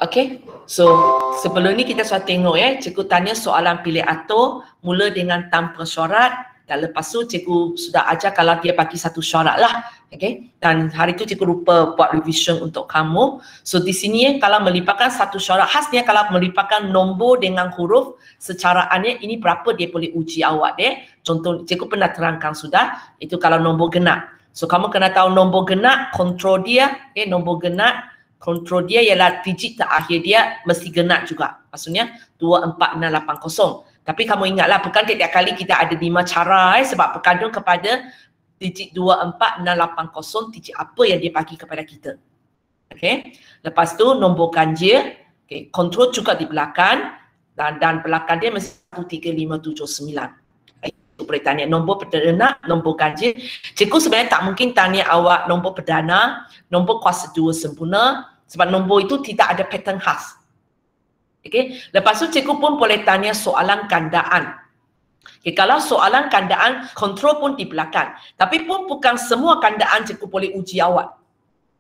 Okay, so sebelum ni kita sudah tengok cikgu tanya soalan pilih atur mula dengan tanpa syarat dan lepas tu cikgu sudah ajar kalau dia bagi satu syarat lah. Okay, dan hari tu cikgu lupa buat revision untuk kamu. So di sini kalau melibatkan satu syarat, khasnya kalau melibatkan nombor dengan huruf secaraannya ini berapa dia boleh uji awak dia. Contoh cikgu pernah terangkan sudah, itu kalau nombor genap. So kamu kena tahu nombor genap, kontrol dia, nombor genap. Kontrol dia ialah digit terakhir dia mesti genap juga. Maksudnya 24680. Tapi kamu ingatlah bukan setiap kali kita ada 5 cara sebab berkandung kepada digit 24680 digit apa yang dia bagi kepada kita. Okey. Lepas tu nombor ganjil, okey, kontrol juga di belakang dan belakang dia mesti 13579. Cikgu boleh tanya nombor perdana, nombor ganjil. Cikgu sebenarnya tak mungkin tanya awak nombor perdana, nombor kuasa 2 sempurna sebab nombor itu tidak ada pattern khas. Okey, lepas tu cikgu pun boleh tanya soalan gandaan. Okay, kalau soalan gandaan, kontrol pun di belakang. Tapi pun bukan semua gandaan cikgu boleh uji awak.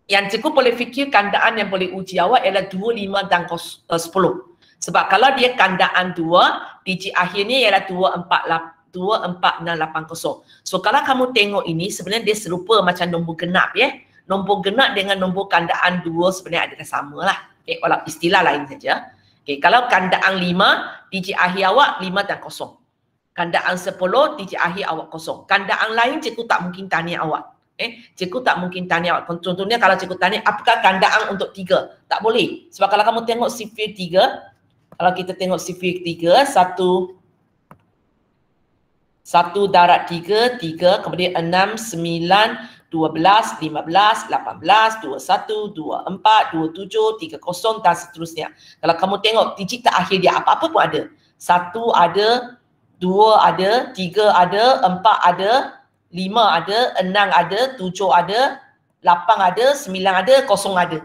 Yang cikgu boleh fikir gandaan yang boleh uji awak ialah 2, 5 dan 10. Sebab kalau dia gandaan 2, digit akhirnya ialah 24680. So kalau kamu tengok ini sebenarnya dia serupa macam nombor genap Nombor genap dengan nombor gandaan 2 sebenarnya adalah sama lah. Okay, walau istilah lain saja. Okay, kalau gandaan 5, digit akhir awak 5 dan 0. Gandaan 10, digit akhir awak 0. Gandaan lain cikgu tak mungkin tanya awak. Cikgu tak mungkin tanya awak. Contohnya kalau cikgu tanya apakah gandaan untuk 3? Tak boleh. Sebab kalau kamu tengok sifir 3, kalau kita tengok sifir 3, 1 darat 3, 3, kemudian 6, 9, 12, 15, 18, 21, 24, 27, 30 dan seterusnya. Kalau kamu tengok digit terakhir dia apa-apa pun ada. 1 ada, 2 ada, 3 ada, 4 ada, 5 ada, 6 ada, 7 ada, 8 ada, 9 ada, 0 ada.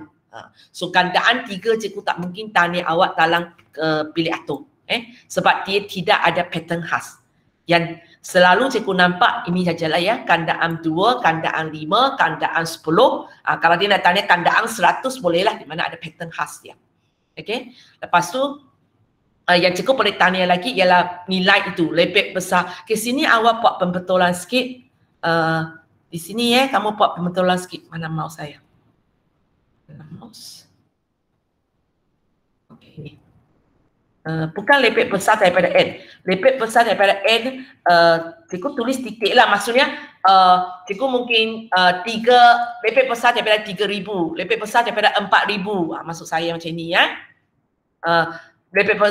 So gandaan 3 cikgu tak mungkin tanya awak dalam pilih atur. Sebab dia tidak ada pattern khas. Yang selalu cikgu nampak ini sajalah gandaan 2, gandaan 5, gandaan 10. Kalau dia nak tanya gandaan 100 bolehlah di mana ada pattern khas dia. Okey. Lepas tu yang cikgu boleh tanya lagi ialah nilai itu lebih besar. Ke sini awak buat pembetulan sikit. Di sini kamu buat pembetulan sikit. Mana mouse saya? Mana mouse? Okey. Bukan lebih besar daripada N. Lebih besar daripada N, cikgu tulis titik lah. Maksudnya, cikgu mungkin lebih besar daripada 3,000. Lebih besar daripada 4,000. Maksud saya macam ni lebih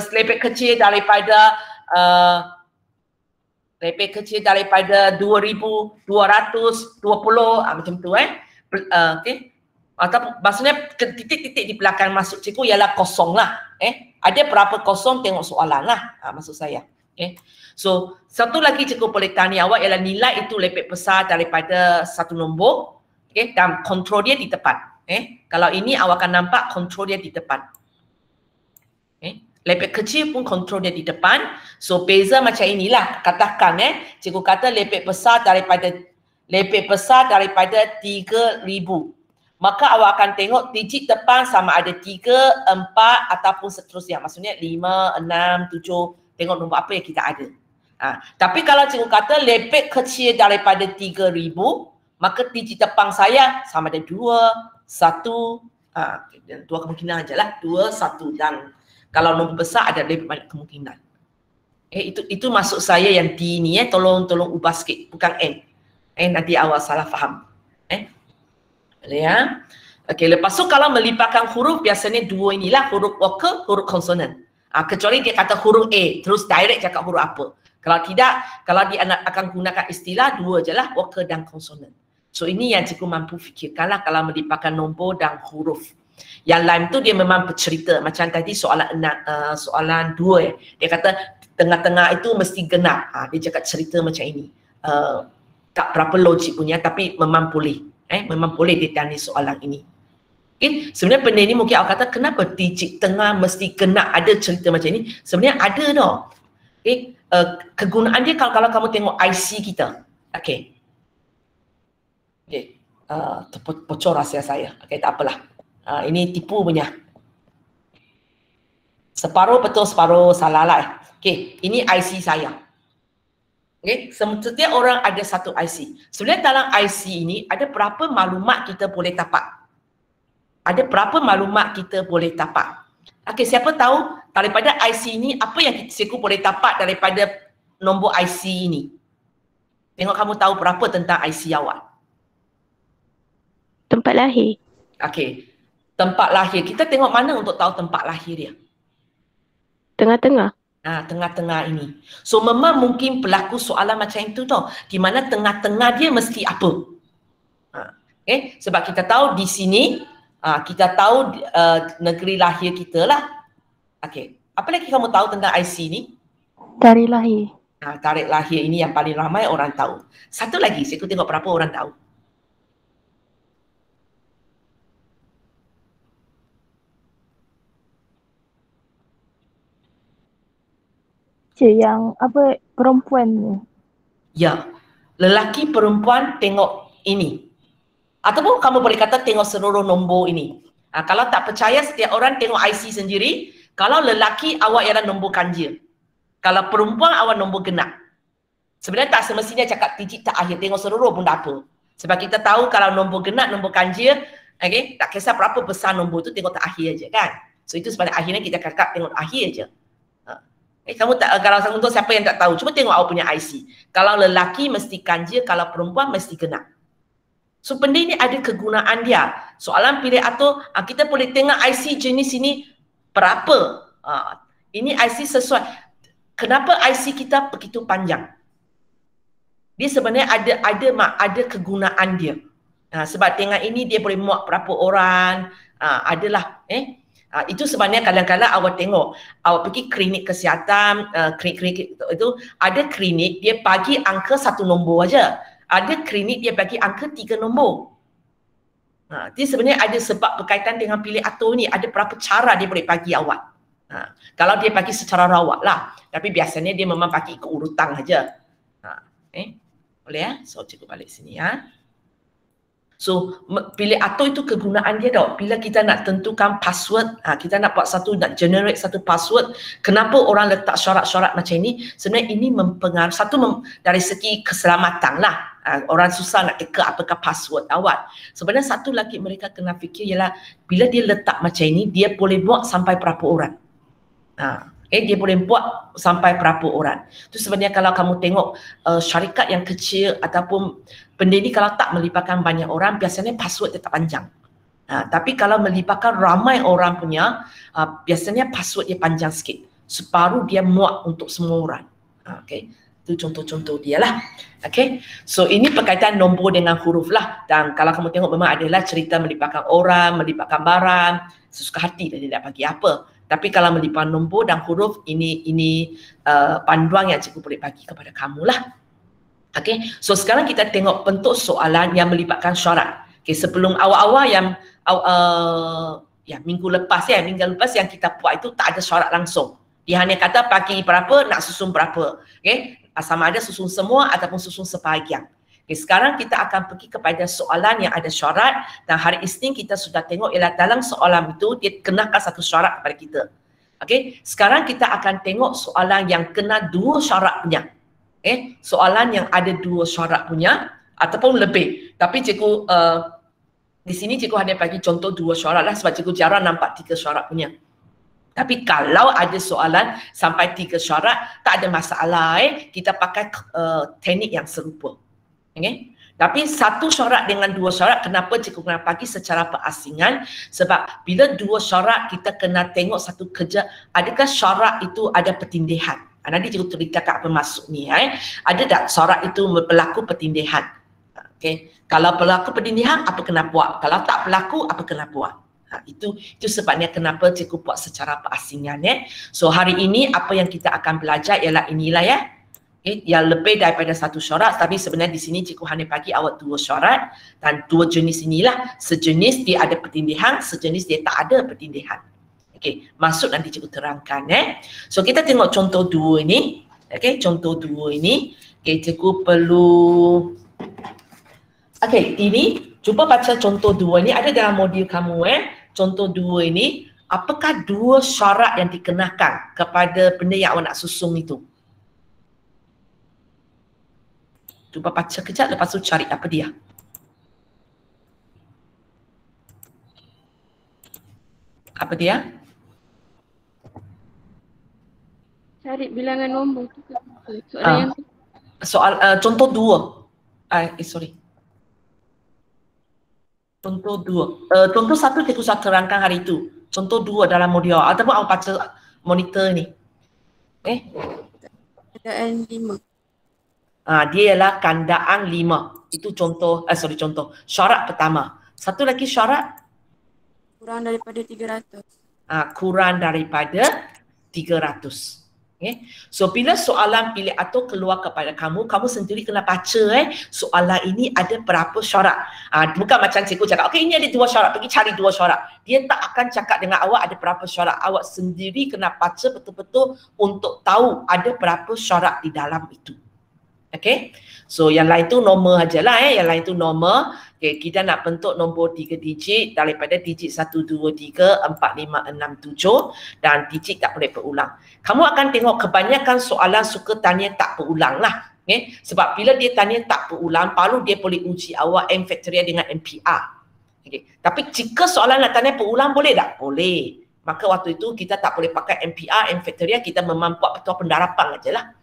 kecil daripada 2,220. Macam tu okey. Atau maksudnya titik-titik di belakang maksud cikgu ialah kosong lah. Ada berapa kosong tengok soalan lah maksud saya. So satu lagi cikgu boleh tanya awak ialah nilai itu lebih besar daripada satu nombor. Dan kontrol dia di depan. Kalau ini awak akan nampak kontrol dia di depan. Lebih kecil pun kontrol dia di depan. So beza macam inilah. Katakan cikgu kata lebih besar daripada 3,000. Maka awak akan tengok digit depan sama ada 3, 4 ataupun seterusnya. Maksudnya 5, 6, 7. Tengok nombor apa yang kita ada. Tapi kalau cikgu kata lebih kecil daripada 3,000, maka digit depan saya sama ada 2, 1. Dua kemungkinan aja lah. 2, 1 dan kalau nombor besar ada lebih banyak kemungkinan. Itu maksud saya yang D ni tolong ubah sikit. Bukan N. Nanti awak salah faham. Boleh Okey, lepas tu kalau melibatkan huruf biasanya dua inilah huruf vokal, huruf konsonan. Kecuali dia kata huruf A, terus direct cakap huruf apa. Kalau tidak, kalau dia akan gunakan istilah dua je lah, vokal dan konsonan. So ini yang cikgu mampu fikirkanlah kalau melibatkan nombor dan huruf. Yang lain tu dia memang bercerita macam tadi soalan 2 dia kata tengah-tengah itu mesti genap. Dia cakap cerita macam ini. Tak berapa logik punya tapi memang boleh. Memang boleh ditanya soalan ini. Sebenarnya benda ni mungkin awak kata kenapa digit tengah mesti genap, ada cerita macam ni. Sebenarnya ada tau. Kegunaan dia kalau kamu tengok IC kita. Bocor rahsia saya. Tak apalah. Ini tipu punya. Separuh betul, separuh salah lah. Okey, ini IC saya. Okey, setiap orang ada satu IC. Sebenarnya dalam IC ini ada berapa maklumat kita boleh dapat? Ada berapa maklumat kita boleh dapat? Okey, siapa tahu daripada IC ini apa yang cikgu boleh dapat daripada nombor IC ini? Tengok kamu tahu berapa tentang IC awak. Tempat lahir. Okey, tempat lahir. Kita tengok mana untuk tahu tempat lahir dia? Tengah-tengah. Tengah-tengah ini. So memang mungkin berlaku soalan macam itu tau. Di mana tengah-tengah dia mesti apa? Okay? Sebab kita tahu di sini, kita tahu negeri lahir kita lah. Okay. Apa lagi kamu tahu tentang IC ni? Tarikh lahir. Tarikh lahir ini yang paling ramai orang tahu. Satu lagi, saya tengok berapa orang tahu. Yang apa perempuan ni? Ya, lelaki perempuan tengok ini. Ataupun kamu boleh kata tengok seluruh nombor ini. Kalau tak percaya setiap orang tengok IC sendiri. Kalau lelaki awak ialah nombor ganjil. Kalau perempuan awak nombor genap. Sebenarnya tak semestinya cakap digit tak akhir, tengok seluruh pun tak apa. Sebab kita tahu kalau nombor genap, nombor ganjil, okay, tak kisah berapa besar nombor tu, tengok tak akhir je kan. So itu sebenarnya akhirnya kita cakap tengok akhir je. Kamu tak, kalau untuk siapa yang tak tahu, cuba tengok awak punya IC. Kalau lelaki mesti ganjil, kalau perempuan mesti genap. So benda ini ada kegunaan dia. Soalan pilih atur, kita boleh tengok IC jenis ini berapa. Ini IC sesuai. Kenapa IC kita begitu panjang? Dia sebenarnya ada kegunaan dia. Sebab tengok ini dia boleh muat berapa orang. Adalah itu sebenarnya kadang-kadang awak tengok, awak pergi klinik kesihatan, klinik itu ada klinik dia bagi angka 1 nombor aja. Ada klinik dia bagi angka 3 nombor. Dia sebenarnya ada sebab berkaitan dengan pilih atur ni, ada berapa cara dia boleh bagi awak. Kalau dia bagi secara rawat lah, tapi biasanya dia memang bagi ikut urutan aja. Boleh ya? So cikgu balik sini ya. So, pilih atur itu kegunaan dia tau. Bila kita nak tentukan password, kita nak buat nak generate satu password, kenapa orang letak syarat-syarat macam ini? Sebenarnya ini mempengaruhi, dari segi keselamatan lah. Orang susah nak teka apakah password awak. Sebenarnya satu lagi mereka kena fikir ialah, bila dia letak macam ini, dia boleh buat sampai berapa orang. Dia boleh buat sampai berapa orang. Itu sebenarnya kalau kamu tengok syarikat yang kecil ataupun benda ni kalau tak melibatkan banyak orang, biasanya password tetap panjang. Tapi kalau melibatkan ramai orang punya, biasanya password dia panjang sikit. Separuh dia muat untuk semua orang. Okay. Itu contoh-contoh dia lah. Okay. So ini berkaitan nombor dengan huruf lah. Dan kalau kamu tengok memang adalah cerita melibatkan orang, melibatkan barang, sesuka hati dia nak bagi apa. Tapi kalau melibatkan nombor dan huruf, ini panduan yang cikgu boleh bagi kepada kamu lah. Okay, so sekarang kita tengok bentuk soalan yang melibatkan syarat. Okay, sebelum awal-awal yang minggu lepas yang kita buat itu tak ada syarat langsung. Dia hanya kata bagi berapa, nak susun berapa. Okay, sama ada susun semua ataupun susun sebahagian. Okay, sekarang kita akan pergi kepada soalan yang ada syarat, dan hari Isnin kita sudah tengok ialah dalam soalan itu dia kenakan satu syarat kepada kita. Okay, sekarang kita akan tengok soalan yang kena 2 syarat punya. Okay, soalan yang ada 2 syarat punya ataupun lebih. Tapi cikgu di sini cikgu hanya bagi contoh 2 syarat lah sebab cikgu jarang nampak 3 syarat punya. Tapi kalau ada soalan sampai 3 syarat, tak ada masalah. Kita pakai teknik yang serupa. Okay. Tapi 1 syarat dengan 2 syarat, kenapa cikgu kena bagi secara perasingan? Sebab bila 2 syarat kita kena tengok satu kerja, adakah syarat itu ada pertindihan? Nanti cikgu ceritakan apa maksud ni. Ada tak syarat itu berlaku pertindihan? Okay. Kalau berlaku pertindihan, apa kena buat? Kalau tak berlaku, apa kena buat? Itu sebabnya kenapa cikgu buat secara perasingan. So hari ini apa yang kita akan belajar ialah inilah ya. Yang lebih daripada 1 syarat, tapi sebenarnya di sini cikgu hanya bagi awak 2 syarat, dan 2 jenis inilah, sejenis dia ada pertindihan, sejenis dia tak ada pertindihan. Okey, maksud nanti cikgu terangkan. So kita tengok contoh 2 ini. Okey, contoh 2 ini. Okey, cikgu perlu. Okey, ini cuba baca contoh 2 ini, ada dalam modul kamu. Contoh 2 ini apakah dua syarat yang dikenakan kepada benda yang awak nak susung itu? Cuba baca kejap, lepas tu cari apa dia. Apa dia? Cari bilangan nombor tu ke? Soalan yang tu. Soal contoh 2. Sorry. Contoh 2. Contoh 1 cikgu sudah terangkan hari itu. Contoh 2 dalam modul ataupun awak baca monitor ni. Kandaan 5. Dia ialah kandaan 5. Itu contoh, contoh. Syarat pertama. Satu lagi syarat? Kurang daripada 300. Kurang daripada 300. Okay. So bila soalan pilih atau keluar kepada kamu, kamu sendiri kena baca soalan ini ada berapa syarat. Bukan macam cikgu cakap, okey ini ada 2 syarat, pergi cari 2 syarat. Dia tak akan cakap dengan awak ada berapa syarat. Awak sendiri kena baca betul-betul untuk tahu ada berapa syarat di dalam itu. Okay. So yang lain tu normal ajalah yang lain tu normal. Okay, kita nak bentuk nombor 3 digit daripada digit 1, 2, 3, 4, 5, 6, 7 dan digit tak boleh berulang. Kamu akan tengok kebanyakan soalan suka tanya tak berulang lah. Okay. Sebab bila dia tanya tak berulang, baru dia boleh uji awak M factorial dengan MPR. Okay. Tapi jika soalan nak tanya berulang boleh tak? Boleh. Maka waktu itu kita tak boleh pakai MPR, M factorial, kita memang buat betul pendarapan ajalah.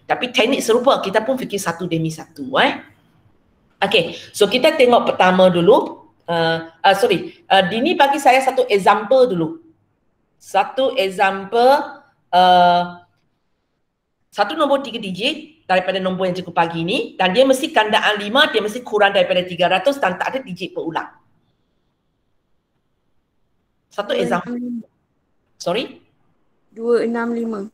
Tapi teknik serupa kita pun fikir satu demi satu. Okay, so kita tengok pertama dulu. Dini bagi saya satu example dulu. Satu example, satu nombor 3 digit daripada nombor yang cikgu bagi ni dan dia mesti kandaan 5, dia mesti kurang daripada 300 dan tak ada digit berulang. Satu example. Sorry? 265.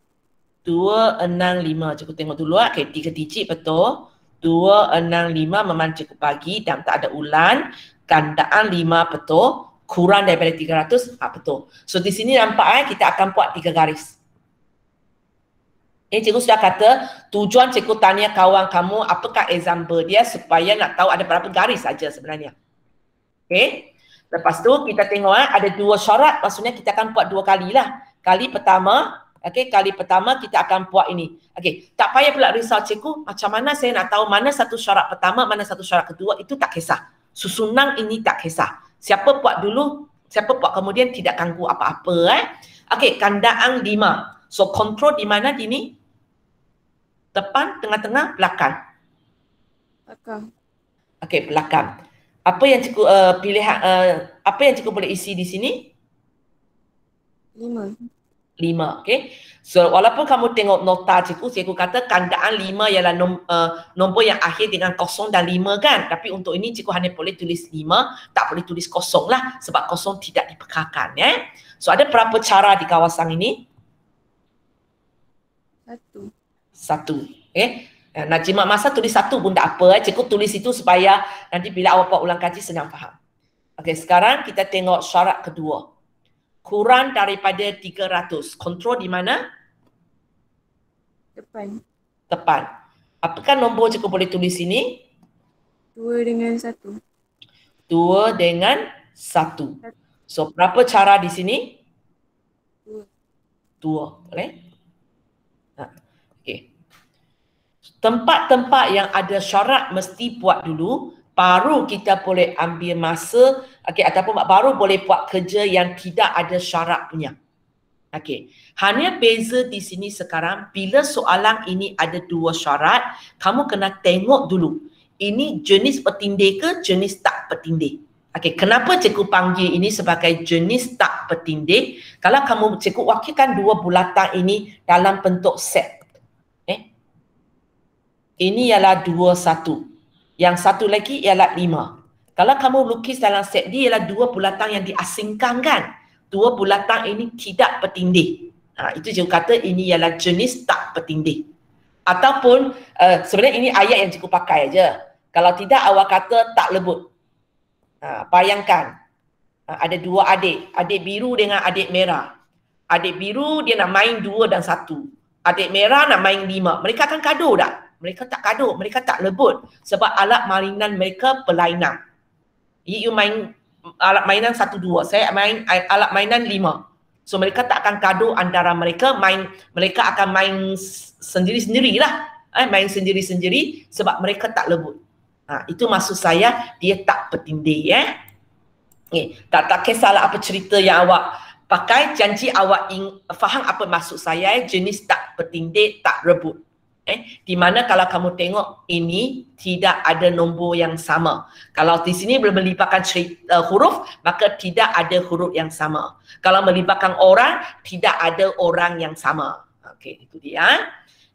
265, cikgu tengok dulu okay, 3 digit betul. 265 memang cikgu bagi dan tak ada ulang. Kandaan 5 betul. Kurang daripada 300, betul. So di sini nampak kita akan buat 3 garis. Cikgu sudah kata tujuan cikgu tanya kawan kamu apakah example dia supaya nak tahu ada berapa garis saja sebenarnya. Okay. Lepas tu kita tengok ada 2 syarat, maksudnya kita akan buat 2 kali lah. Kali pertama, kali pertama kita akan buat ini. Tak payah pula risau cikgu, macam mana saya nak tahu mana satu syarat pertama, mana satu syarat kedua, itu tak kisah. Susunan ini tak kisah. Siapa buat dulu, siapa buat kemudian tidak ganggu apa-apa. Kandaan 5. So kontrol di mana Dini? Depan, tengah-tengah, belakang? Belakang. Belakang. Apa yang cikgu apa yang cikgu boleh isi di sini? 5. 5, okay. So walaupun kamu tengok nota cikgu kata kandaan 5 ialah nombor yang akhir dengan 0 dan 5 kan. Tapi untuk ini cikgu hanya boleh tulis 5, tak boleh tulis 0 lah. Sebab 0 tidak dipekarkan. So ada berapa cara di kawasan ini? 1. Okay. Nak jimat masa tulis 1 pun tak apa. Cikgu tulis itu supaya nanti bila awak buat ulang kaji senang faham. Okay, sekarang kita tengok syarat kedua. Kurang daripada 300. Kontrol di mana? Depan. Apakah nombor cikgu boleh tulis sini? 2 dengan 1. 2 dengan 1. So, berapa cara di sini? 2. Boleh? Okay. Tempat-tempat yang ada syarat mesti buat dulu. Baru kita boleh ambil masa ataupun baru boleh buat kerja yang tidak ada syarat punya. Hanya beza di sini sekarang bila soalan ini ada 2 syarat, kamu kena tengok dulu. Ini jenis petindih ke jenis tak petindih? Kenapa cikgu panggil ini sebagai jenis tak petindih? Kalau kamu cikgu wakilkan 2 bulatan ini dalam bentuk set. Ini ialah 2, 1. Yang satu lagi ialah 5. Kalau kamu lukis dalam set dia ialah 2 bulatan yang diasingkan kan. 2 bulatan ini tidak petindih. Itu cikgu kata ini ialah jenis tak petindih. Ataupun sebenarnya ini ayat yang cikgu pakai aja. Kalau tidak awak kata tak lebut. Bayangkan ada 2 adik. Adik biru dengan adik merah. Adik biru dia nak main 2 dan 1. Adik merah nak main 5. Mereka akan gaduh tak? Mereka tak gaduh, mereka tak lebut sebab alat mainan mereka berlainan. You main alat mainan 1, 2. Saya main alat mainan 5. So mereka tak akan gaduh antara mereka, mereka akan main sendiri-sendirilah. Main sendiri-sendiri sebab mereka tak lebut. Itu maksud saya dia tak bertindih. Tak kisahlah apa cerita yang awak pakai, janji awak faham apa maksud saya. Jenis tak bertindih, tak rebut. Di mana kalau kamu tengok ini tidak ada nombor yang sama. Kalau di sini melibatkan huruf, maka tidak ada huruf yang sama. Kalau melibatkan orang, tidak ada orang yang sama. Okey, itu dia.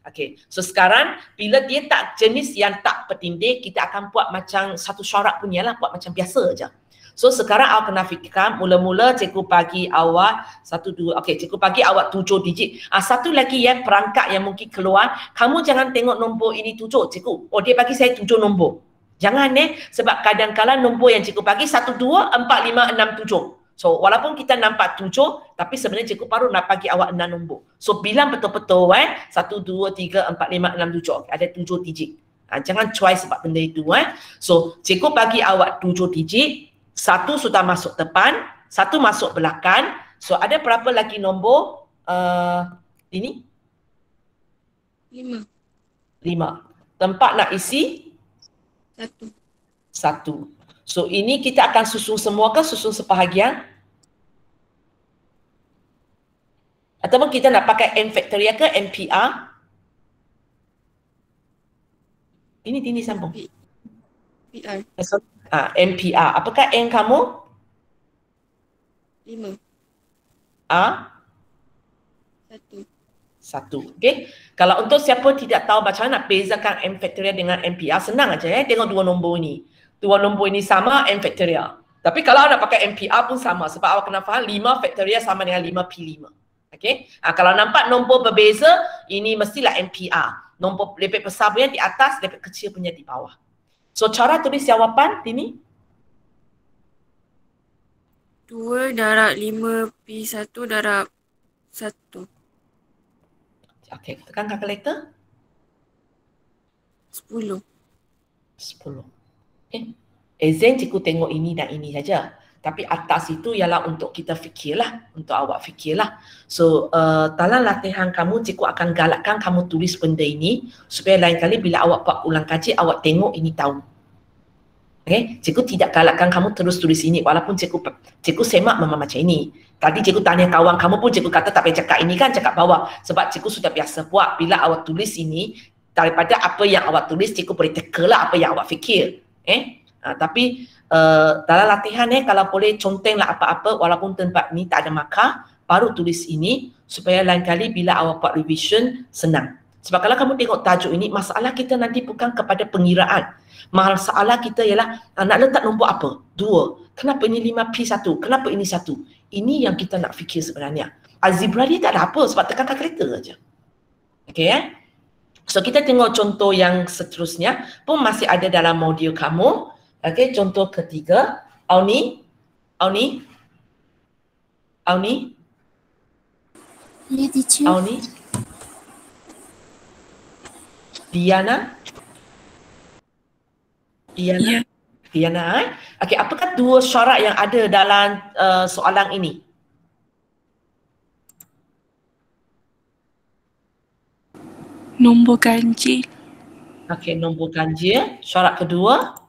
Okey, so sekarang bila dia tak jenis yang tak bertindih, kita akan buat macam satu syarat punya lah, buat macam biasa aja. So sekarang awak kena fikirkan, mula-mula cikgu bagi awak 1, 2, okey, cikgu bagi awak 7 digit. Satu lagi perangkat yang mungkin keluar, kamu jangan tengok nombor ini 7, cikgu. Oh, dia bagi saya 7 nombor. Jangan sebab kadang-kadang nombor yang cikgu bagi 1, 2, 4, 5, 6, 7. So walaupun kita nampak 7, tapi sebenarnya cikgu baru nak bagi awak 6 nombor. So bilang betul-betul 1, 2, 3, 4, 5, 6, 7. Okay, ada 7 digit. Jangan try sebab benda itu. So cikgu bagi awak 7 digit. 1 sudah masuk depan, 1 masuk belakang. So ada berapa lagi nombor ini? 5. Tempat nak isi? 1. So ini kita akan susun semua ke susun sebahagian? Ataupun kita nak pakai N factorial ke NPR? Ini sambung. PR. NPR. Apakah N kamu? 5. 1. Okey. Kalau untuk siapa tidak tahu macam mana nak bezakan N factorial dengan NPR, senang aja tengok dua nombor ni. Dua nombor ini sama N factorial. Tapi kalau nak pakai NPR pun sama sebab awak kena faham 5 factorial sama dengan 5P5. Okey. Kalau nampak nombor berbeza, ini mestilah NPR. Nombor lebih besar punya di atas, lebih kecil punya di bawah. So cara tulis jawapan ini 2 darab 5P1 darab 1. Okey, tekan kalkulator. 10. Exam cikgu tengok ini dan ini saja. Tapi atas itu ialah untuk kita fikirlah, untuk awak fikirlah. So dalam latihan kamu, cikgu akan galakkan kamu tulis benda ini supaya lain kali bila awak buat ulang kaji, awak tengok ini tahu. Okay? Cikgu tidak galakkan kamu terus tulis ini walaupun cikgu semak memang macam ini. Tadi cikgu tanya kawan kamu pun cikgu kata tak payah cakap ini kan, cakap bawah. Sebab cikgu sudah biasa buat. Bila awak tulis ini, daripada apa yang awak tulis, cikgu boleh tekalah apa yang awak fikir. Tapi dalam latihan kalau boleh contenglah apa-apa walaupun tempat ni tak ada markah, baru tulis ini supaya lain kali bila awak buat revision senang. Sebab kalau kamu tengok tajuk ini, masalah kita nanti bukan kepada pengiraan. Masalah kita ialah nak letak nombor apa? 2. Kenapa ini 5P1? Kenapa ini 1? Ini yang kita nak fikir sebenarnya. Algebra dia tak ada apa sebab tekan kalkulator aja. Okey So kita tengok contoh yang seterusnya pun masih ada dalam modul kamu. Okey, contoh ketiga. Auni. Ya, teacher. Auni. Diana. Ya. Diana. Okey, apakah dua syarat yang ada dalam soalan ini? Nombor ganjil Okey, nombor ganjil. Syarat kedua?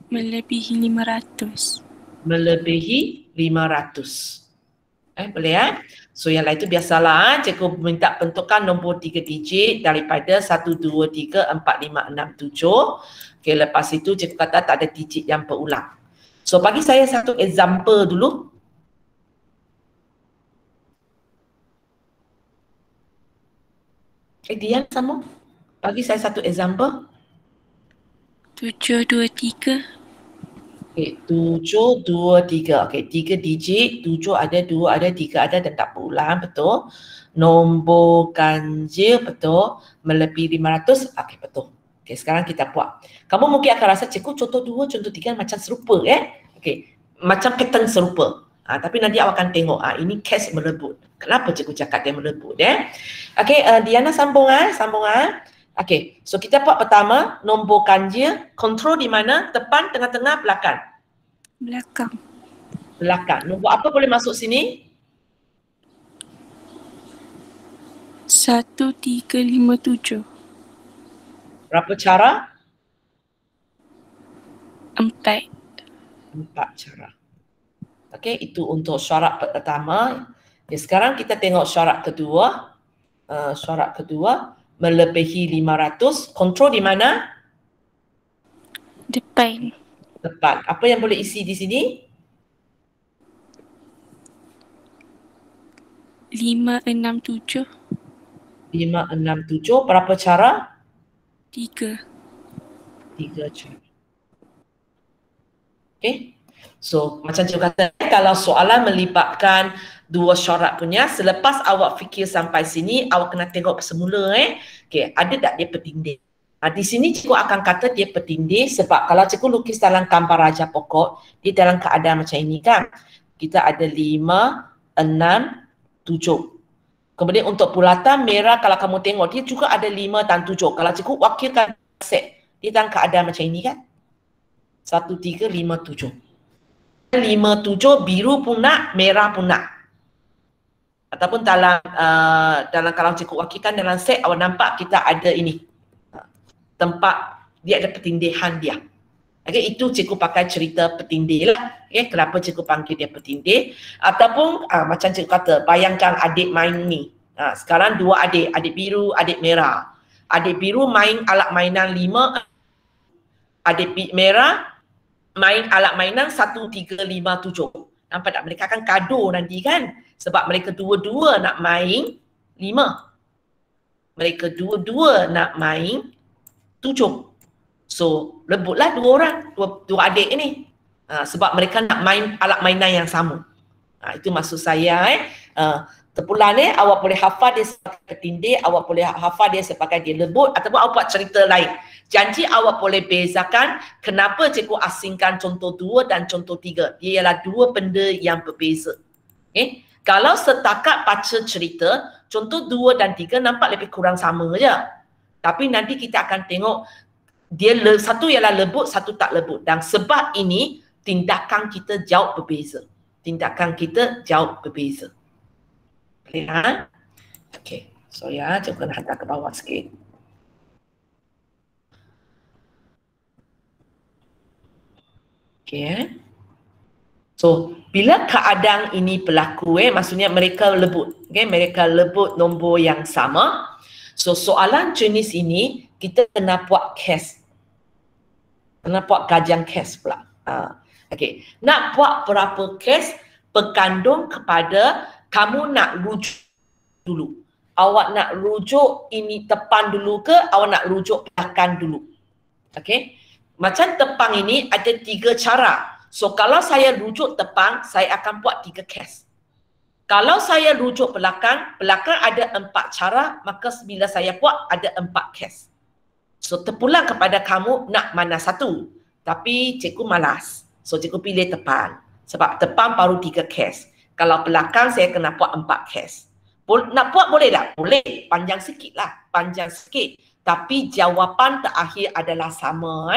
melebihi 500. Melebihi 500. Boleh So yang lain tu biasalah cikgu minta bentukkan nombor 3 digit daripada 1, 2, 3, 4, 5, 6, 7. Okey, lepas itu cikgu kata tak ada digit yang berulang. So bagi saya satu example dulu. Dian sama. Bagi saya satu example. 723. Okey, 7, 2, 3. Okey, 3 digit, 7 ada, 2 ada, 3 ada dan tak berulang, betul. Nombor ganjil, betul. Melebihi 500, okey, betul. Okey, sekarang kita buat. Kamu mungkin akan rasa cikgu contoh 2, contoh 3 macam serupa Okey, macam pattern serupa. Tapi nanti awak akan tengok, ini case merebut. Kenapa cikgu cakap dia merebut Okey, Diana sambung Okey, so kita buat pertama, nombor ganjil, kontrol di mana? Depan, tengah-tengah, belakang. Belakang. Belakang. Nombor apa boleh masuk sini? 1357. Berapa cara? 4. 4 cara. Okey, itu untuk syarat pertama. Sekarang kita tengok syarat kedua. Syarat kedua, melebihi 500. Kontrol di mana? Depan. Depan. Apa yang boleh isi di sini? 567. 567. Berapa cara? 3. 3 cara. Okay. So macam cikgu kata, kalau soalan melibatkan dua syarat punya, selepas awak fikir sampai sini, awak kena tengok semula okay, ada tak dia petindih? Di sini cikgu akan kata dia petindih sebab kalau cikgu lukis dalam gambar raja pokok, dia dalam keadaan macam ini kan. Kita ada 5, 6, 7. Kemudian untuk bulatan merah, kalau kamu tengok dia juga ada 5 dan 7. Kalau cikgu wakilkan set, dia dalam keadaan macam ini kan. 1, 3, 5, 7. 5, 7 biru pun nak, merah pun nak. Ataupun dalam kalau cikgu wakilkan dalam set, awak nampak kita ada ini. Tempat dia ada petindihan dia. Okay, itu cikgu pakai cerita petindih lah. Okay, kenapa cikgu panggil dia petindih. Ataupun macam cikgu kata, bayangkan adik main ni. Sekarang dua adik, adik biru, adik merah. Adik biru main alat mainan 5, adik merah main alat mainan 1, 3, 5, 7. Nampak tak? Mereka akan kado nanti kan? Sebab mereka dua-dua nak main 5. Mereka dua-dua nak main 7. So, lebutlah dua orang, dua adik ni. Sebab mereka nak main alat mainan yang sama. Itu maksud saya. Terpulang awak boleh hafal dia sebagai petindih, awak boleh hafal dia sebagai dia lebut, ataupun awak buat cerita lain. Janji awak boleh bezakan kenapa cikgu asingkan contoh 2 dan contoh 3. Dia ialah dua benda yang berbeza. Okay? Kalau setakat baca cerita, contoh 2 dan 3 nampak lebih kurang sama je. Tapi nanti kita akan tengok dia satu ialah lebut, satu tak lebut. Dan sebab ini tindakan kita jauh berbeza. Tindakan kita jauh berbeza. Lihat. Okey. So ya, cikgu nak hantar ke bawah sikit. Okey. So, bila keadaan ini berlaku maksudnya mereka lebut. Okey, mereka lebut nombor yang sama. So, soalan jenis ini kita kena buat case. Kena buat kajian case pula. Okey. Nak buat berapa case bergantung kepada kamu nak rujuk dulu. Awak nak rujuk ini depan dulu ke, awak nak rujuk belakang dulu. Okey. Macam depan ini ada 3 cara. So kalau saya rujuk depan, saya akan buat 3 case. Kalau saya rujuk belakang, belakang ada 4 cara, maka bila saya buat ada 4 case. So terpulang kepada kamu nak mana satu. Tapi cikgu malas. So cikgu pilih depan. Sebab depan baru 3 case. Kalau belakang saya kena buat 4 case. Nak buat boleh tak? Boleh. Panjang sikit lah. Panjang sikit. Tapi jawapan terakhir adalah sama.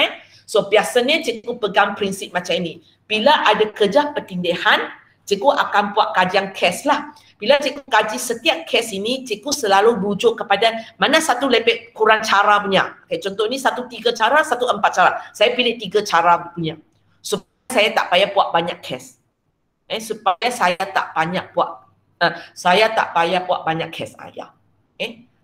So biasanya cikgu pegang prinsip macam ini. Bila ada kerja pertindihan, cikgu akan buat kajian case lah. Bila cikgu kaji setiap case ini, cikgu selalu rujuk kepada mana satu lebih kurang cara punya. Okay, contoh ni 1 3 cara, 1 4 cara. Saya pilih 3 cara punya. Supaya saya tak payah buat banyak case. Supaya saya tak payah buat banyak case ayah.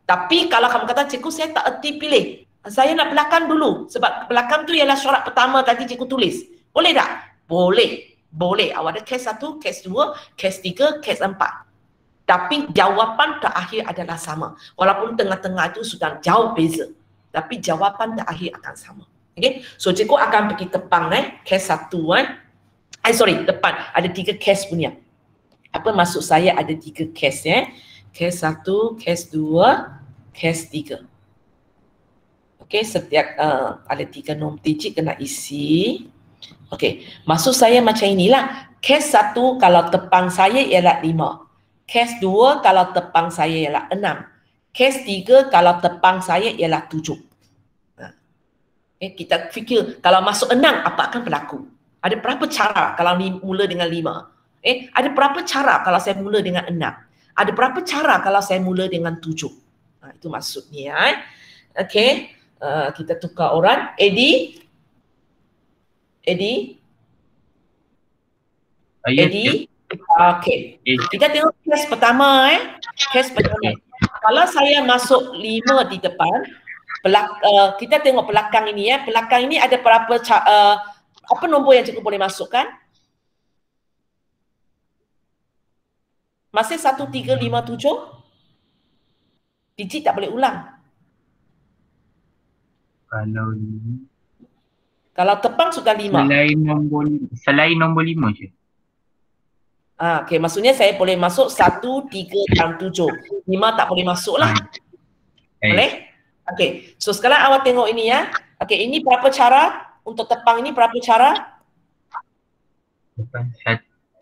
Tapi kalau kamu kata cikgu saya tak erti pilih, saya nak belakang dulu sebab belakang tu ialah syarat pertama tadi cikgu tulis. Boleh tak? Boleh. Boleh. Awak ada case 1, case 2, case 3, case 4. Tapi jawapan terakhir adalah sama. Walaupun tengah-tengah itu sudah jauh beza. Tapi jawapan terakhir akan sama. Okay? So cikgu akan pergi tepang case 1 depan ada 3 case punya. Apa maksud saya ada 3 case Case 1, case 2, case 3. Okey, setiap ada 3 nombor digit kena isi. Okey, maksud saya macam inilah. Case 1 kalau tepang saya ialah 5. Case 2 kalau tepang saya ialah 6. Case 3 kalau tepang saya ialah 7. Kita fikir kalau masuk 6 apa akan berlaku? Ada berapa cara kalau mula dengan 5? Ada berapa cara kalau saya mula dengan 6? Ada berapa cara kalau saya mula dengan 7? Itu maksudnya. Okey, kita tukar orang. Eddie? Okey. Kita tengok kes pertama. Kes pertama. Kalau saya masuk 5 di depan, kita tengok belakang ini ya. Belakang ini ada berapa apa nombor yang cikgu boleh masukkan? Masih 1, 3, 5, 7? Digit tak boleh ulang. Kalau tepang sudah 5. Selain nombor 5 je. Okey, maksudnya saya boleh masuk 1, 3 dan 7. 5 tak boleh masuk lah. Boleh? Okey, so sekarang awak tengok ini ya. Okey, ini berapa cara? Untuk tepang ini berapa cara?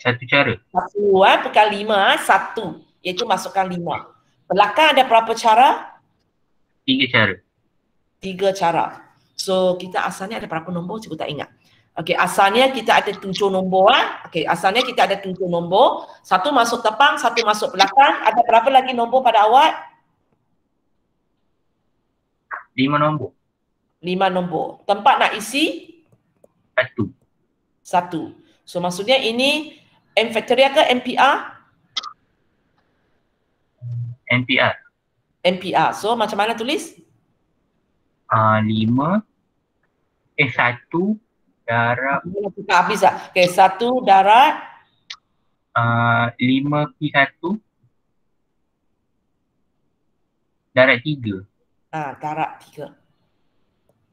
Satu cara. 1 bukan 5, 1. Iaitu masukkan 5. Belakang ada berapa cara? 3 cara. 3 cara. So kita asalnya ada berapa nombor? Cikgu tak ingat. Okey, asalnya kita ada 7 nombor. Okey, asalnya kita ada 7 nombor. 1 masuk tepang, 1 masuk belakang. Ada berapa lagi nombor pada awak? 5 nombor. 5 nombor. Tempat nak isi? 1. So maksudnya ini M factorial ke MPR? MPR. So macam mana tulis? 1 darab Kita habis tak? Okey, 1 darab 5P1 darab 3. Darab 3.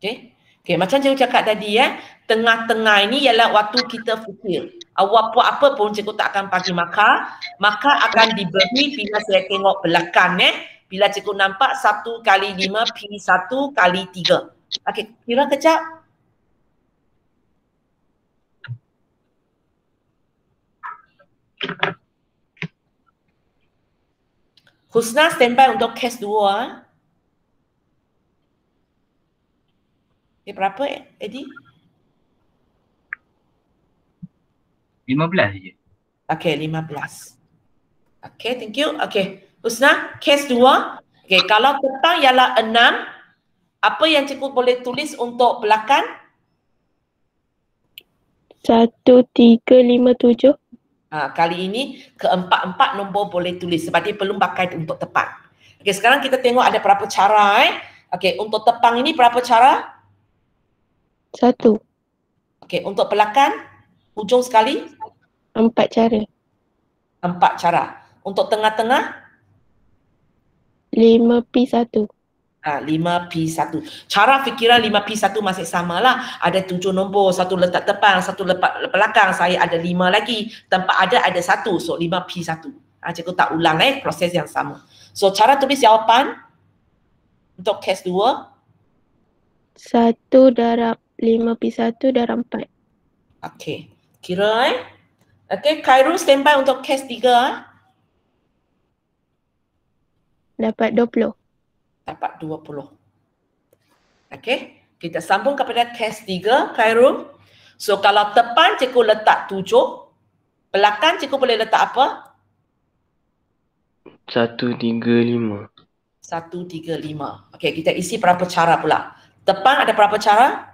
Okey, macam cikgu cakap tadi ya, tengah-tengah ini ialah waktu kita fikir. Awak buat apa pun cikgu tak akan bagi maka akan diberi bila saya tengok belakang bila cikgu nampak 1 kali 5 P1 kali 3. Okey, kira kejap. Husna standby untuk kes 2. Berapa Eddie? 15 je. Okey, 15. Okey, thank you. Okey, Husna, kes 2. Okey, kalau tepang ialah 6, apa yang cikgu boleh tulis untuk belakang? 1, 3, 5, 7. Kali ini keempat-empat nombor boleh tulis sebab dia belum pakai untuk tepang. Okey, sekarang kita tengok ada berapa cara. Okey, untuk tepang ini berapa cara? 1. Okey, untuk belakang hujung sekali? 4 cara. 4 cara. Untuk tengah-tengah? 5P1. 5P1. Cara fikiran 5P1 masih samalah. Ada 7 nombor, 1 letak tepang, 1 letak belakang. Saya ada 5 lagi. Tempat ada 1. So 5P1. Cikgu tak ulang proses yang sama. So cara tulis jawapan untuk kes 2. 1 darab 5P1 darab 4. Okey. Kira Okey, Khairul standby untuk kes 3. Dapat 20. Dapat 20. Okey, kita sambung kepada kes 3, Khairul. So kalau depan cikgu letak 7, belakang cikgu boleh letak apa? 1, 3, 5. 1, 3, 5. Okey, kita isi berapa cara pula? Depan ada berapa cara?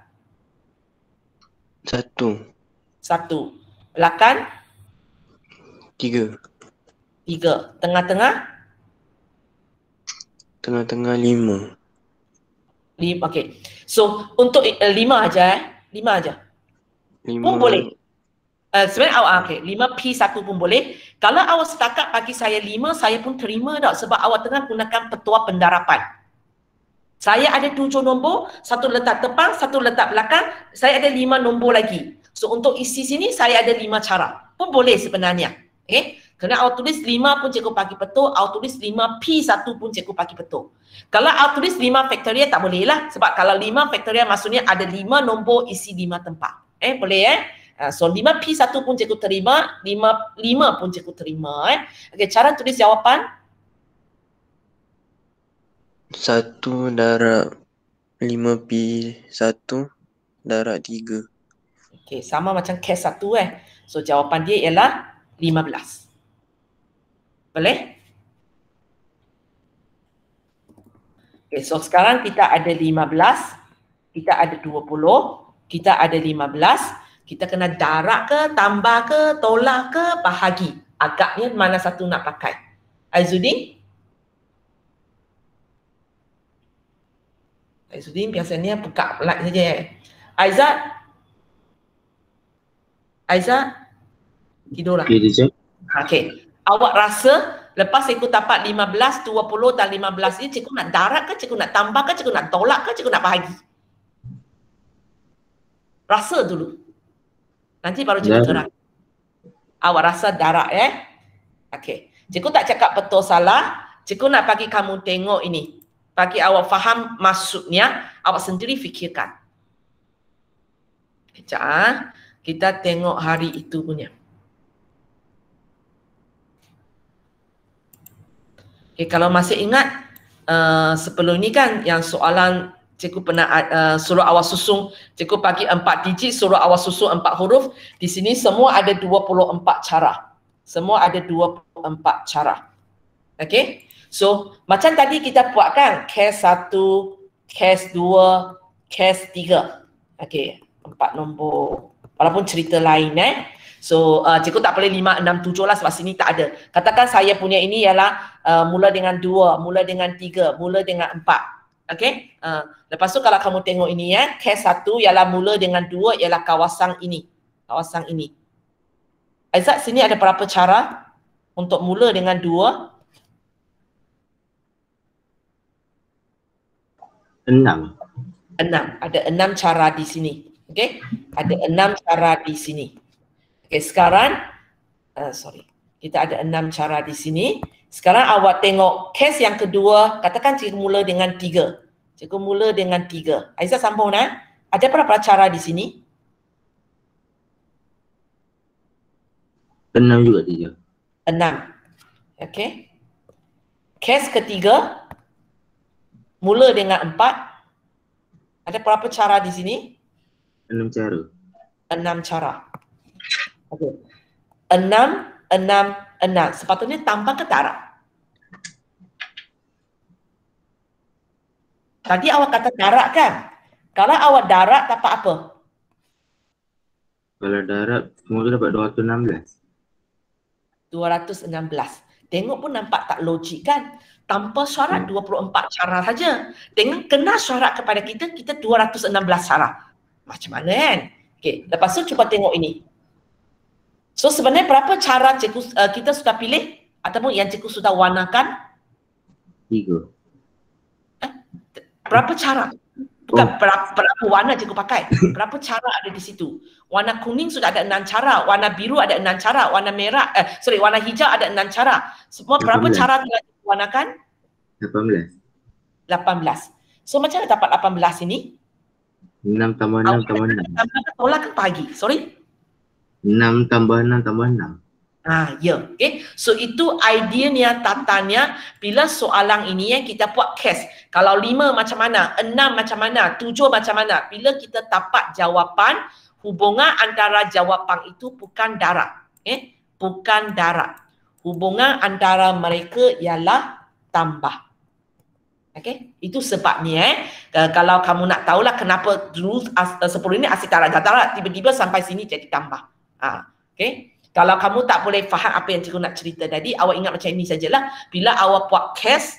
1. 1. Belakang? 3. 3. Tengah-tengah? Tengah-tengah 5. 5. Okey. So untuk 5 aja 5 aja. 5 Pun boleh. Sebenarnya awak okey, 5P1 pun boleh. Kalau awak setakat bagi saya 5, saya pun terima tak sebab awak tengah gunakan petua pendarapan. Saya ada 7 nombor, 1 letak depan, 1 letak belakang, saya ada 5 nombor lagi. So untuk isi sini saya ada 5 cara. Pun boleh sebenarnya. Kerana awak tulis 5 pun cikgu bagi betul, awak tulis 5P1 pun cikgu bagi betul. Kalau awak tulis 5 faktorial tak boleh lah. Sebab kalau 5 faktorial maksudnya ada 5 nombor isi 5 tempat. Boleh So 5P1 pun cikgu terima, 5 pun cikgu terima. Okey, cara tulis jawapan? 1 darab 5P1 darab 3. Okey, sama macam kes 1 So jawapan dia ialah 15. Boleh? Okey, so sekarang kita ada 15, kita ada 20, kita ada 15. Kita kena darab ke, tambah ke, tolak ke, bahagi. Agaknya mana satu nak pakai? Aizuddin? Aizuddin biasanya buka light saja Aizat? Aizat? Tidur lah. Okay, teacher. Okey. Awak rasa lepas cikgu dapat 15, 20 dan 15 ni cikgu nak darab ke, cikgu nak tambah ke, cikgu nak tolak ke, cikgu nak bahagi? Rasa dulu. Nanti baru cikgu terang. Awak rasa darab Okey. Cikgu tak cakap betul salah. Cikgu nak bagi kamu tengok ini. Bagi awak faham maksudnya, awak sendiri fikirkan. Kejap kita tengok hari itu punya. Okay, kalau masih ingat sebelum ni kan yang soalan cikgu pernah suruh awak susung, cikgu bagi 4 digit, suruh awak susung 4 huruf. Di sini semua ada 24 cara. Semua ada 24 cara. Okay? So, macam tadi kita buat kan, kes 1, kes 2, kes 3. Okay, 4 nombor. Walaupun cerita lain So, cikgu tak boleh 5, 6, 7 lah sebab sini tak ada. Katakan saya punya ini ialah mula dengan 2, mula dengan 3, mula dengan 4. Okay? Lepas tu kalau kamu tengok ini kes 1 ialah mula dengan 2 ialah kawasan ini. Kawasan ini. Aizat, sini ada berapa cara untuk mula dengan 2? 6. Ada 6 cara di sini. Okay? Ada 6 cara di sini. Okay, sekarang kita ada 6 cara di sini. Sekarang awak tengok kes yang kedua, katakan cikgu mula dengan 3. Cikgu mula dengan 3. Aizat sambung ada berapa cara di sini? 6 juga dia. 6. Okay. Kes ketiga mula dengan 4. Ada berapa cara di sini? 6 cara. 6 cara. Okey. 6, 6. Sepatutnya tambah ke darab? Tadi awak kata darab kan? Kalau awak darab dapat apa? Kalau darab, semua tu dapat 216. 216. Tengok pun nampak tak logik kan? Tanpa syarat 24 cara saja. Dengan kena syarat kepada kita, kita 216 cara. Macam mana kan? Okey, lepas tu cuba tengok ini. So sebenarnya berapa cara cikgu kita sudah pilih ataupun yang cikgu sudah warnakan? 3. Berapa cara? Bukan berapa warna cikgu pakai. Berapa cara ada di situ? Warna kuning sudah ada 6 cara, warna biru ada 6 cara, warna merah warna hijau ada 6 cara. Semua berapa 18. cara telah diwarnakan? 18. 18. So macam mana dapat 18 ini? 6 tambah 6 tambah 6. Tambah ke tolak ke pagi? Sorry? 6 tambah 6 tambah 6. Ya. Okay. So itu ideanya, tatanya bila soalan ini kita buat kes. Kalau 5 macam mana, 6 macam mana, 7 macam mana. Bila kita dapat jawapan, hubungan antara jawapan itu bukan darab. Bukan darab. Hubungan antara mereka ialah tambah. Okay. Itu sebabnya kalau kamu nak tahulah kenapa dulu 10 ini asyik darab, tiba-tiba sampai sini jadi tambah. Okay. Kalau kamu tak boleh faham apa yang cikgu nak cerita tadi, awak ingat macam ini sajalah. Bila awak buat kes,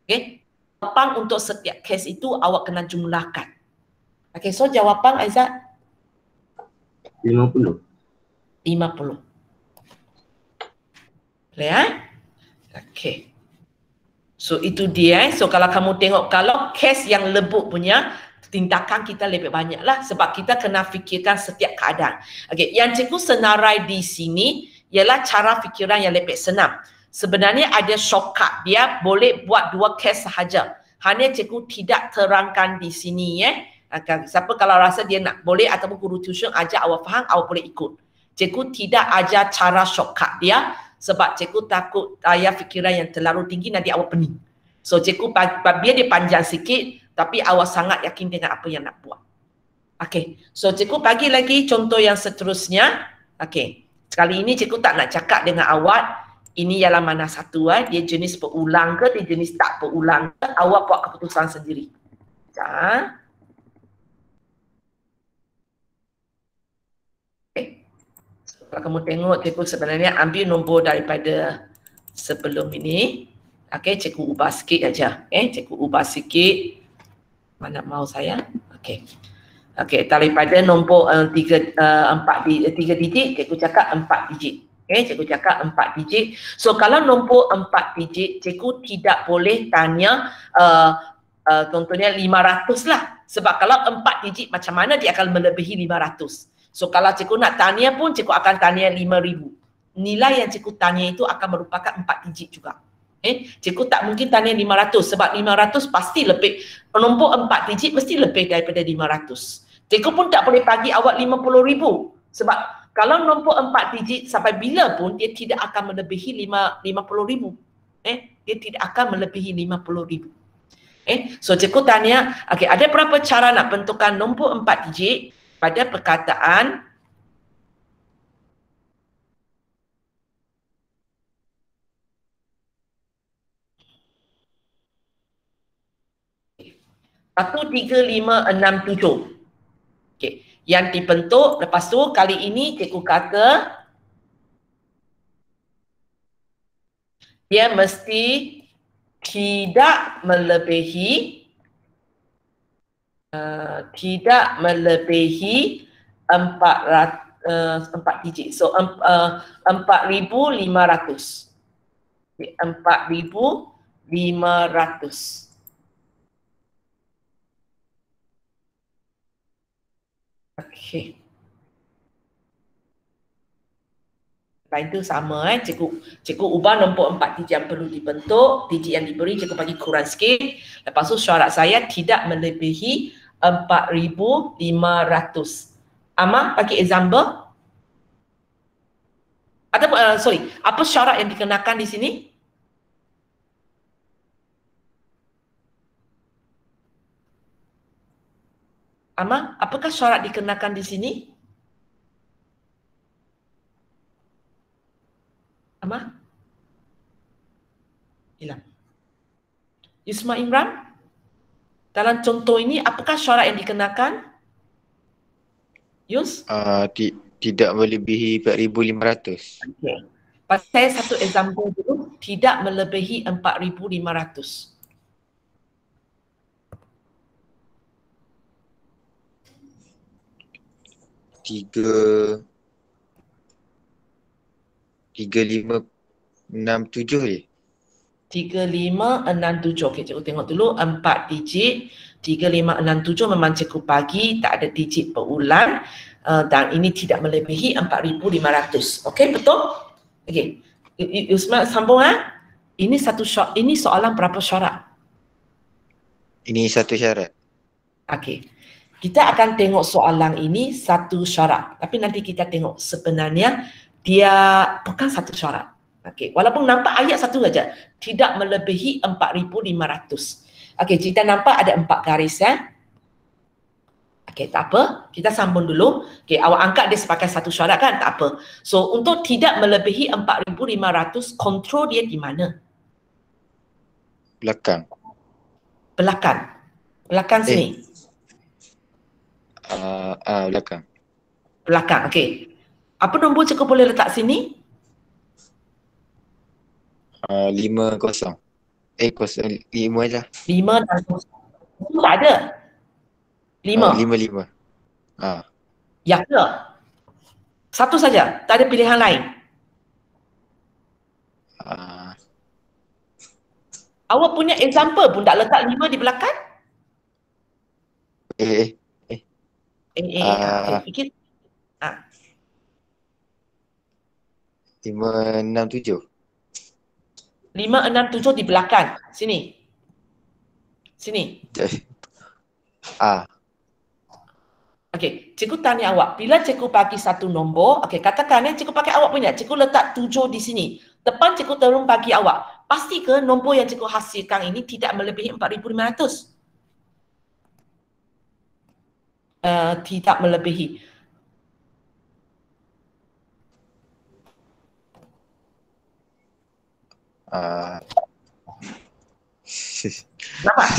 okay, jawapan untuk setiap kes itu awak kena jumlahkan. Okay, so jawapan Aizat? 50. 50. Boleh Okay. So itu dia. So kalau kamu tengok, kalau kes yang lembut punya, tindakan kita lebih banyak lah sebab kita kena fikirkan setiap keadaan. Okey, yang cikgu senarai di sini ialah cara fikiran yang lebih senang. Sebenarnya ada shortcut, dia boleh buat 2 kes sahaja. Hanya cikgu tidak terangkan di sini siapa kalau rasa dia nak boleh ataupun guru tuition ajar awak faham, awak boleh ikut. Cikgu tidak ajar cara shortcut dia sebab cikgu takut daya fikiran yang terlalu tinggi nanti awak pening. So cikgu biar dia panjang sikit tapi awak sangat yakin dengan apa yang nak buat. Okey, so cikgu bagi lagi contoh yang seterusnya. Okey, sekali ini cikgu tak nak cakap dengan awak ini ialah mana satu, dia jenis berulang ke, dia jenis tak berulang ke, awak buat keputusan sendiri. Ya. Okay. So, kalau kamu tengok, cikgu sebenarnya ambil nombor daripada sebelum ini. Okey, cikgu ubah sikit aja. Cikgu ubah sikit. Mana mau saya? Okey. Okey, daripada nombor 3 digit, cikgu cakap 4 digit. Cikgu cakap 4 digit. So kalau nombor 4 digit, cikgu tidak boleh tanya contohnya 500 lah. Sebab kalau 4 digit macam mana dia akan melebihi 500. So kalau cikgu nak tanya pun, cikgu akan tanya 5,000. Nilai yang cikgu tanya itu akan merupakan 4 digit juga. Cikgu tak mungkin tanya 500 sebab 500 pasti lebih, nombor 4 digit mesti lebih daripada 500. Cikgu pun tak boleh bagi awak 50,000 sebab kalau nombor 4 digit sampai bila pun dia tidak akan melebihi 50,000. Dia tidak akan melebihi 50,000. So cikgu tanya, okey, ada berapa cara nak bentukkan nombor 4 digit pada perkataan satu, 3, 5, 6, 7. Okey, yang dibentuk lepas tu kali ini cikgu kata dia mesti tidak melebihi 4 digit. So 4,500. 4,500. Okey. Lain tu sama cikgu ubah nombor 4 digit yang perlu dibentuk, digit yang diberi cikgu bagi kurang sikit. Lepas tu syarat saya tidak melebihi 4,500. Amar bagi example. Atau apa syarat yang dikenakan di sini? Amar, apakah syarat dikenakan di sini? Amar? Hilang. Yusma Imran? Dalam contoh ini, apakah syarat yang dikenakan? Yus? Tidak melebihi 4,500. Okay. Saya satu example dulu, tidak melebihi 4,500. Tiga, 3,5,6,7 je. 3,5,6,7. Okey, cikgu tengok dulu 4 digit. 3,5,6,7 memang cikgu bagi, tak ada digit berulang dan ini tidak melebihi 4,500. Okey, betul? Okey. Yusma sambung Ini soalan berapa syarat? Ini satu syarat. Okey. Kita akan tengok soalan ini satu syarat. Tapi nanti kita tengok sebenarnya dia bukan satu syarat. Okey, walaupun nampak ayat satu saja, tidak melebihi 4,500. Okey, kita nampak ada 4 garis Okey, tak apa. Kita sambung dulu. Okey, awak angkat dia sebagai satu syarat kan? Tak apa. So, untuk tidak melebihi 4,500, kontrol dia di mana? Belakang. Belakang sini. Belakang. Belakang, okey. Apa nombor cikgu boleh letak sini? 5, 0. 5 je. 5 dan 0. Itu tak ada. 5. 5. Ya ke? Satu saja, tak ada pilihan lain. Awak punya example pun tak letak 5 di belakang? Okay, fikir. 5, 6, 7. 5, 6, 7 di belakang. Sini. Okey, cikgu tanya awak, bila cikgu bagi satu nombor, okey, katakan cikgu pakai awak punya, cikgu letak 7 di sini. Depan cikgu terus bagi awak. Pasti ke nombor yang cikgu hasilkan ini tidak melebihi 4,500? tidak melebihi. Nampak?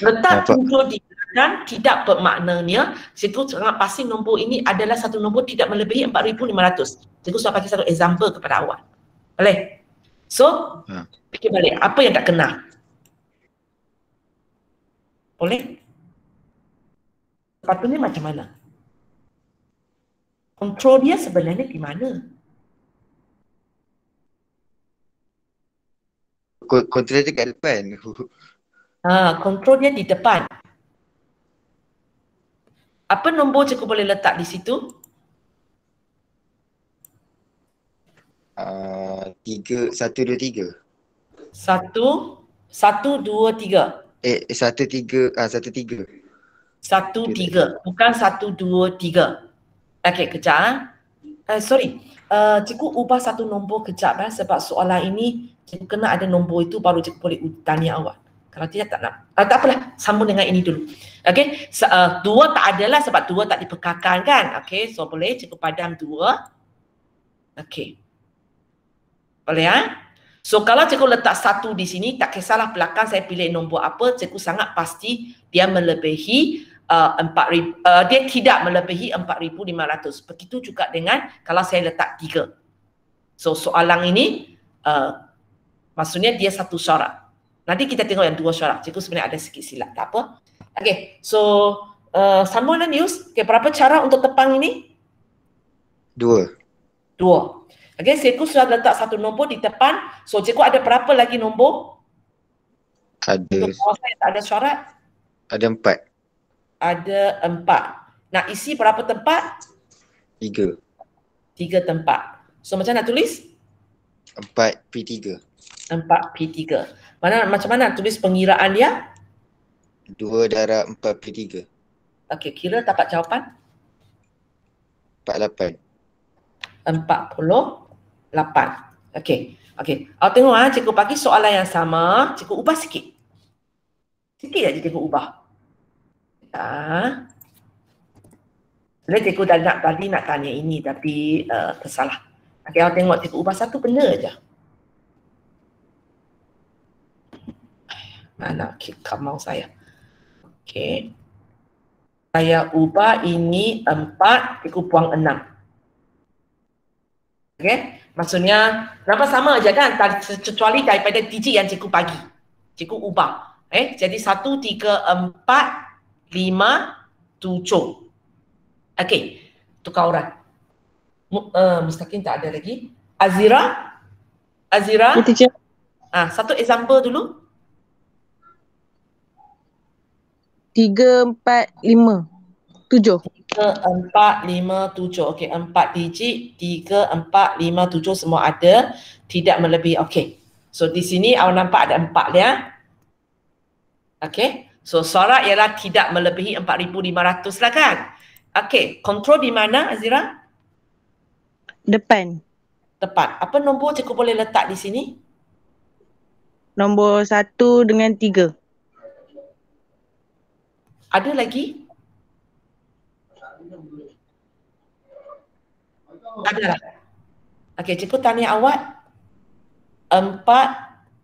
Letak Nampak. 7 di kanan tidak bermaknanya cikgu sangat pasti nombor ini adalah satu nombor tidak melebihi 4,500. Cikgu sudah bagi satu example kepada awak. Boleh? So, fikir balik. Apa yang tak kena? Boleh? Sepatutnya macam mana? Kontrol dia sebenarnya di mana? Kontrol dia kat depan. Kontrol dia di depan. Apa nombor cikgu boleh letak di situ? 1, 2, 3. 1, 2, 3. 1, 3. 1, 3. 1, 3. Bukan 1, 2, 3. Okey, kejap. Sorry. Cikgu ubah satu nombor kejap sebab soalan ini cikgu kena ada nombor itu baru cikgu boleh tanya awak. Kalau tidak tak nak. Tak apalah, sambung dengan ini dulu. Okey, 2 tak adalah sebab 2 tak dipekarkan kan. Okey, so boleh cikgu padam 2. Okey. Boleh So kalau cikgu letak 1 di sini, tak kisahlah belakang saya pilih nombor apa, cikgu sangat pasti dia melebihi 4,000, dia tidak melebihi 4,500. Begitu juga dengan kalau saya letak 3. So soalan ini maksudnya dia satu syarat. Nanti kita tengok yang 2 syarat. Cikgu sebenarnya ada sikit silap, tak apa. Okey, so sambung dengan news. Okay, berapa cara untuk tepang ini? 2. Okey, cikgu sudah letak satu nombor di depan. So cikgu ada berapa lagi nombor? Ada. Untuk kawasan yang tak ada syarat? Ada 4. Ada 4. Nak isi berapa tempat? 3. 3 tempat. So macam nak tulis? 4P3. 4P3. Macam mana tulis pengiraan dia? 2 darab 4P3. Okey, kira dapat jawapan? 48. 48. Okey. Awak tengok cikgu bagi soalan yang sama, cikgu ubah sikit. Sikit aja cikgu ubah. Sebenarnya cikgu dah nak tadi nak tanya ini tapi tersalah. Okey, awak tengok cikgu ubah satu benda aja. Mana kick mouse saya. Okey. Saya ubah ini 4, cikgu buang 6. Okey. Maksudnya nampak sama aja kan, kecuali daripada digit yang cikgu bagi. Cikgu ubah. Jadi 1, 3, 4, 5, 7. Okey. Tukar orang. Mustaqim tak ada lagi. Azira? Ya, teacher. Satu example dulu. 3, 4, 5, 7. 3, 4, 5, 7. Okey, 4 digit. 3, 4, 5, 7 semua ada. Tidak melebihi. Okey. So di sini awak nampak ada 4 dia. Okey. So syarat ialah tidak melebihi 4,500 lah kan. Okey. Kontrol di mana Azira? Depan. Tepat. Apa nombor cikgu boleh letak di sini? Nombor 1 dengan 3. Ada lagi? Ada lah. Okey, cikgu tanya awak. 4,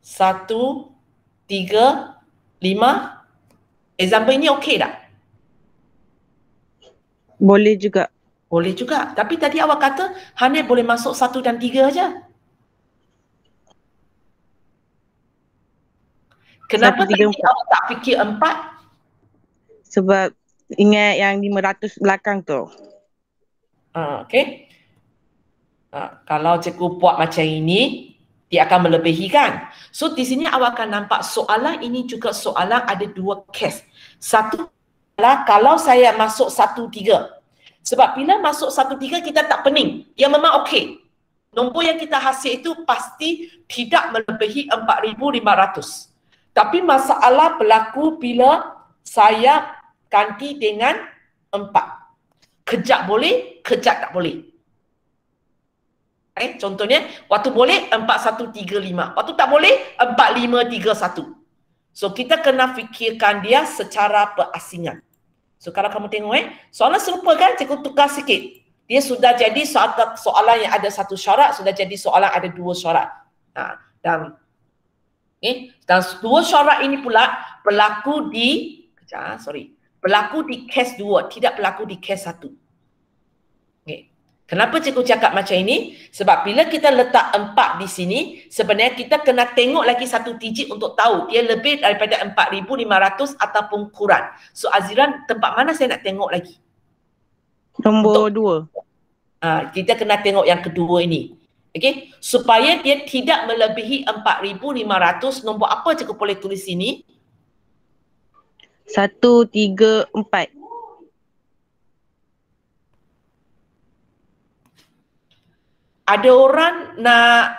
1, 3, 5. Example ini okey tak? Boleh juga. Boleh juga. Tapi tadi awak kata hanya boleh masuk 1 dan 3 aja. Kenapa 1, 3, tadi awak tak fikir 4? Sebab ingat yang 500 belakang tu. Okey. Kalau cikgu buat macam ini, dia akan melebihi kan? So di sini awak akan nampak soalan ini juga soalan ada 2 kes. Satu adalah kalau saya masuk 1, 3. Sebab bila masuk 1, 3 kita tak pening. Yang memang okey. Nombor yang kita hasil itu pasti tidak melebihi 4,500. Tapi masalah berlaku bila saya ganti dengan 4. Kejap boleh, kejap tak boleh. Contohnya, waktu boleh 4135. Waktu tak boleh 4531. So kita kena fikirkan dia secara berasingan. So kalau kamu tengok soalan serupa kan, cikgu tukar sikit. Dia sudah jadi soalan yang ada satu syarat, sudah jadi soalan ada dua syarat. Dan dua syarat ini pula berlaku di kes 2, tidak berlaku di kes 1. Kenapa cikgu cakap macam ini? Sebab bila kita letak 4 di sini, sebenarnya kita kena tengok lagi satu digit untuk tahu dia lebih daripada 4,500 ataupun kurang. So Azira, tempat mana saya nak tengok lagi? Nombor 2. Kita kena tengok yang kedua ini. Okey, supaya dia tidak melebihi 4,500, nombor apa cikgu boleh tulis sini? 1, 3, 4. Ada orang nak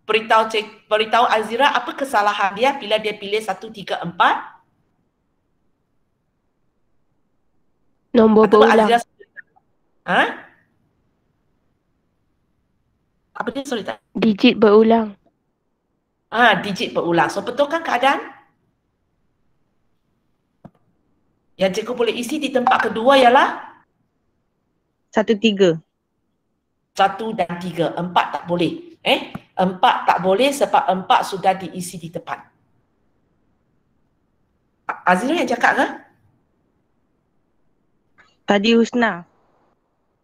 beritahu Azira apa kesalahan dia bila dia pilih 1, 3, 4? Nombor berulang. Azira, apa dia? Sorry tak? Digit berulang. Digit berulang. So betulkan keadaan? Yang cikgu boleh isi di tempat kedua ialah 1, 3. 1 dan 3. 4 tak boleh. 4 tak boleh sebab 4 sudah diisi di depan. Azira yang cakap ke? Tadi Husna.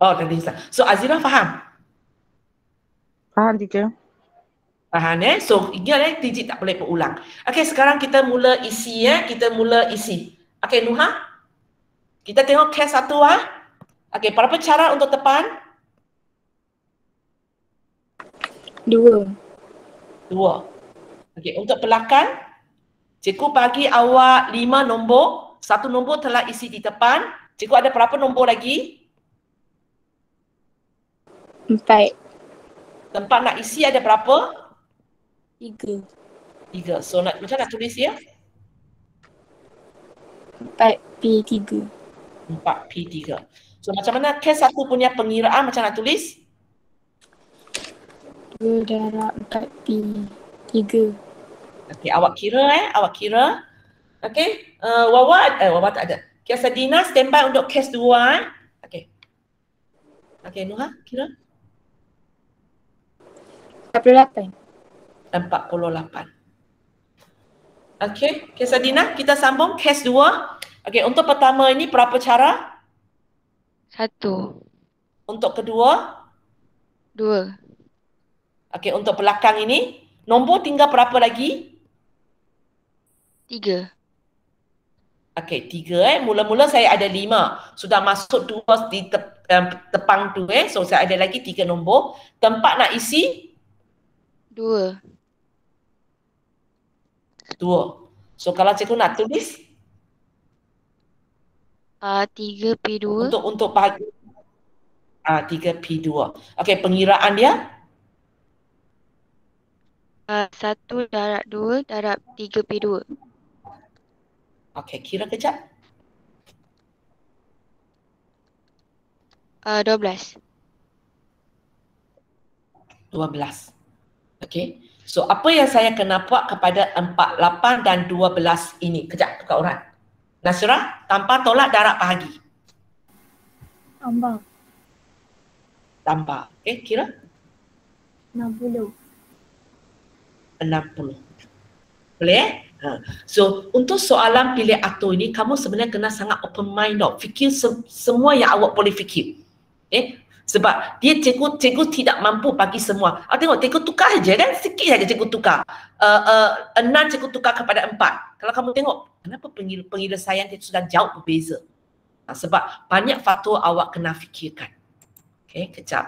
Oh, tadi Husna. So Azira faham? Faham, teacher? Faham So ingat digit tak boleh berulang. Okey, sekarang kita mula isi Kita mula isi. Okey, Nuha. Kita tengok kes 1 Okey, berapa cara untuk depan? 2. Okey, untuk belakang, cikgu bagi awak 5 nombor. 1 nombor telah isi di depan. Cikgu ada berapa nombor lagi? 4. Tempat nak isi ada berapa? 3. 3. So macam nak tulis ya? 4P3. 4P3. So macam mana kes 1 punya pengiraan macam nak tulis? 2 darab 4P3. Okey, awak kira. Okey, Wawa tak ada. Kes Adina standby untuk kes 2 Okey. Okey, Nuha kira. 48. 48. Okey, kes Adina kita sambung kes 2. Okey, untuk pertama ini berapa cara? 1. Untuk kedua? 2. Okey, untuk belakang ini nombor tinggal berapa lagi? 3. Okey, 3 Mula-mula saya ada 5. Sudah masuk 2 di tepang tu So saya ada lagi 3 nombor. Tempat nak isi? 2. 2. So kalau cikgu nak tulis 3P2. untuk bahagi 3P2. Okey, pengiraan dia 1 darab 2 darab 3P2. Okey, kira kejap. 12. 12. Okey. So apa yang saya kena buat kepada 48 dan 12 ini? Kejap, tukar urut. Nasrah, tanpa tolak darab bahagi. Tambah. Okey, kira? 60. 60. Boleh So untuk soalan pilih atau ini, kamu sebenarnya kena sangat open mind tau. Fikir semua yang awak boleh fikir. Sebab dia cikgu tidak mampu bagi semua. Tengok, cikgu tukar je kan, sikit saja cikgu tukar. 6 cikgu tukar kepada 4. Kalau kamu tengok, kenapa penyelesaian dia sudah jauh berbeza? Sebab banyak faktor awak kena fikirkan. Okey, kejap